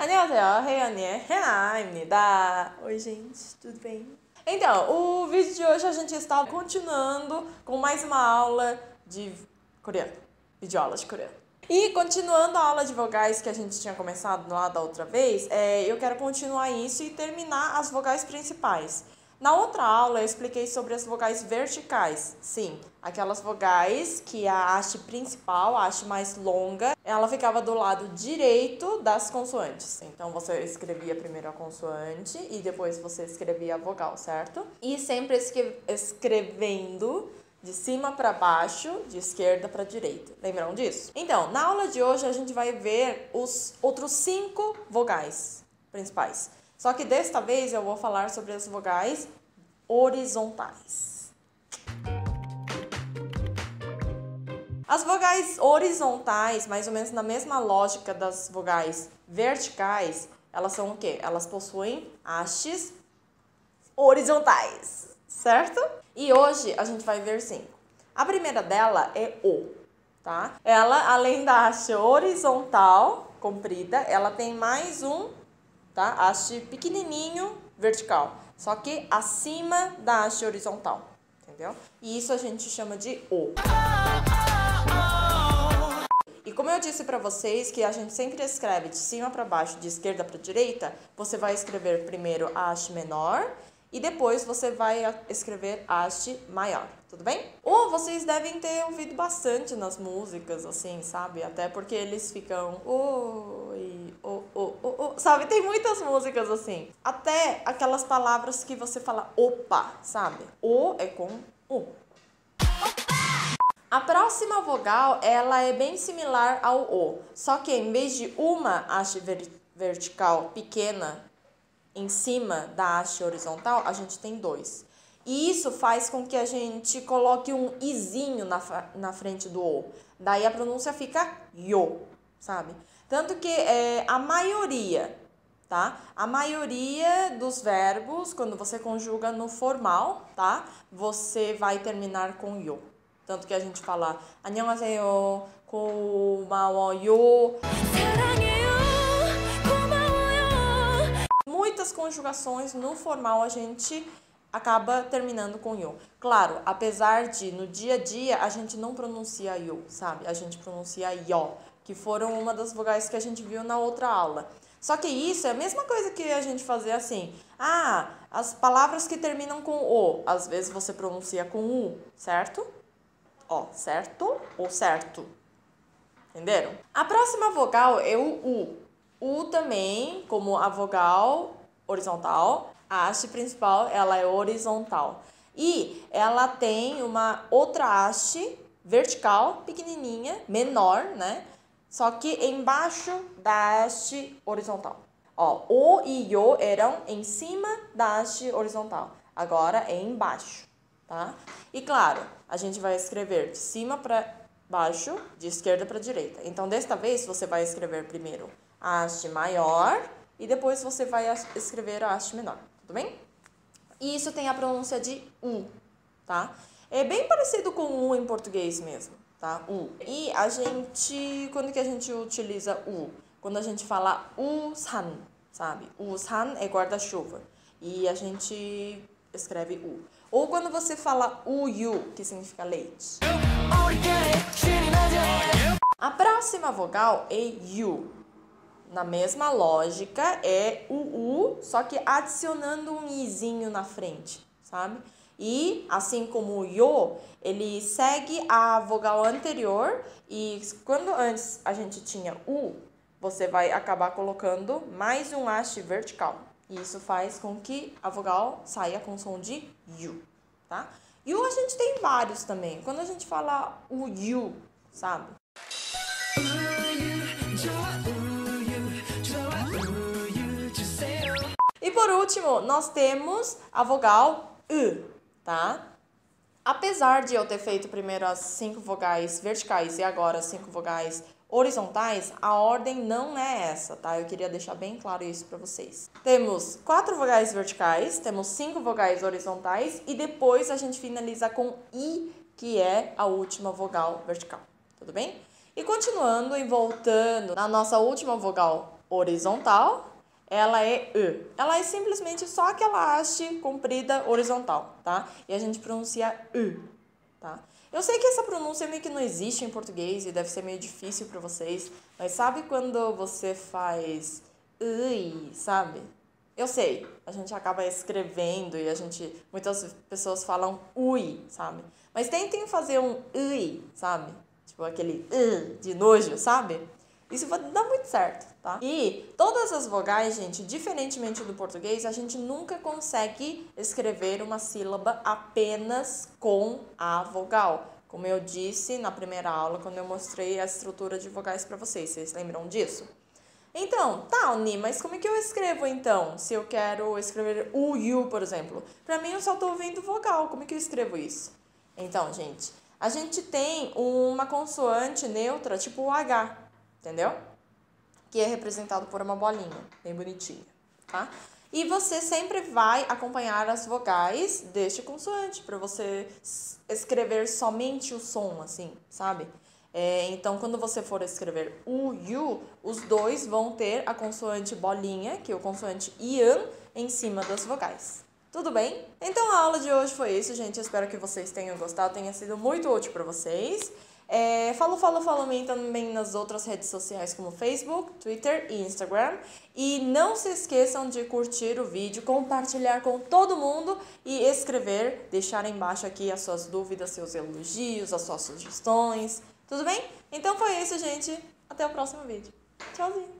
안녕하세요, 혜연이의 해나입니다. Oi, gente, tudo bem? Então, o vídeo de hoje a gente está continuando com mais uma aula de coreano, videoaula de coreano. E continuando a aula de vogais que a gente tinha começado lá da outra vez, eu quero continuar isso e terminar as vogais principais. Na outra aula eu expliquei sobre as vogais verticais. Sim, aquelas vogais que a haste principal, a haste mais longa, ela ficava do lado direito das consoantes. Então você escrevia primeiro a consoante e depois você escrevia a vogal, certo? E sempre escrevendo de cima para baixo, de esquerda para direita. Lembram disso? Então, na aula de hoje a gente vai ver os outros 5 vogais principais. Só que desta vez eu vou falar sobre as vogais horizontais. As vogais horizontais, mais ou menos na mesma lógica das vogais verticais, elas são o quê? Elas possuem hastes horizontais, certo? E hoje a gente vai ver 5. A primeira dela é O, tá? Ela, além da haste horizontal, comprida, ela tem mais um, tá? Haste pequenininho, vertical, só que acima da haste horizontal, entendeu? E isso a gente chama de O. E como eu disse para vocês que a gente sempre escreve de cima para baixo, de esquerda para direita, você vai escrever primeiro a haste menor e depois você vai escrever a haste maior, tudo bem? Ou vocês devem ter ouvido bastante nas músicas, assim, sabe? Até porque eles ficam oi, sabe? Tem muitas músicas assim. Até aquelas palavras que você fala opa, sabe? O é com U. A próxima vogal, ela é bem similar ao O, só que em vez de uma haste vertical pequena em cima da haste horizontal, a gente tem 2. E isso faz com que a gente coloque um izinho na frente do O. Daí a pronúncia fica yo, sabe? Tanto que a maioria, tá? A maioria dos verbos, quando você conjuga no formal, tá? Você vai terminar com yo. Tanto que a gente fala 안녕하세요, 고마워요. Muitas conjugações no formal a gente acaba terminando com yo. Claro, apesar de no dia a dia a gente não pronuncia yo, sabe? A gente pronuncia yo, que foram uma das vogais que a gente viu na outra aula. Só que isso é a mesma coisa que a gente fazer assim. Ah, as palavras que terminam com o, às vezes você pronuncia com u, certo? Ó, certo ou certo? Entenderam? A próxima vogal é o U. U também, como a vogal horizontal, a haste principal, ela é horizontal. E ela tem uma outra haste vertical, pequenininha, menor, né? Só que embaixo da haste horizontal. Ó, O e Yo eram em cima da haste horizontal. Agora é embaixo, tá? E claro, a gente vai escrever de cima para baixo, de esquerda para direita. Então, desta vez, você vai escrever primeiro a haste maior e depois você vai escrever a haste menor, tudo bem? E isso tem a pronúncia de U, tá? É bem parecido com U em português mesmo, tá? U. E a gente, quando que a gente utiliza U? Quando a gente fala usan, sabe? Usan é guarda-chuva e a gente escreve U. Ou quando você fala uyu, que significa leite. A próxima vogal é U. Na mesma lógica, é o U, só que adicionando um izinho na frente, sabe? E, assim como o Yo, ele segue a vogal anterior e quando antes a gente tinha U, você vai acabar colocando mais um haste vertical. E isso faz com que a vogal saia com som de U, tá? E o a gente tem vários também. Quando a gente fala o U, sabe? E por último, nós temos a vogal U, tá? Apesar de eu ter feito primeiro as 5 vogais verticais e agora as 5 vogais horizontais, a ordem não é essa, tá? Eu queria deixar bem claro isso para vocês. Temos 4 vogais verticais, temos 5 vogais horizontais e depois a gente finaliza com I, que é a última vogal vertical, tudo bem? E continuando e voltando na nossa última vogal horizontal, ela é E. Ela é simplesmente só aquela haste comprida horizontal, tá? E a gente pronuncia E, tá? Eu sei que essa pronúncia meio que não existe em português e deve ser meio difícil para vocês, mas sabe quando você faz ui, sabe? Eu sei, a gente acaba escrevendo e muitas pessoas falam ui, sabe? Mas tentem fazer um ui, sabe? Tipo aquele de nojo, sabe? Isso vai dar muito certo, tá? E todas as vogais, gente, diferentemente do português, a gente nunca consegue escrever uma sílaba apenas com a vogal. Como eu disse na primeira aula, quando eu mostrei a estrutura de vogais para vocês lembram disso? Então, tá, Oni, mas como é que eu escrevo então? Se eu quero escrever o, you, por exemplo. Pra mim, eu só tô ouvindo vogal. Como é que eu escrevo isso? Então, gente, a gente tem uma consoante neutra, tipo o H, entendeu? Que é representado por uma bolinha, bem bonitinha, tá? E você sempre vai acompanhar as vogais deste consoante, para você escrever somente o som, assim, sabe? Então, quando você for escrever o, you, os dois vão ter a consoante bolinha, que é o consoante ian, em cima das vogais. Tudo bem? Então, a aula de hoje foi isso, gente. Eu espero que vocês tenham gostado, tenha sido muito útil para vocês. Follow me também nas outras redes sociais como Facebook, Twitter e Instagram. E não se esqueçam de curtir o vídeo, compartilhar com todo mundo e escrever, deixar embaixo aqui as suas dúvidas, seus elogios, as suas sugestões. Tudo bem? Então foi isso, gente. Até o próximo vídeo. Tchauzinho!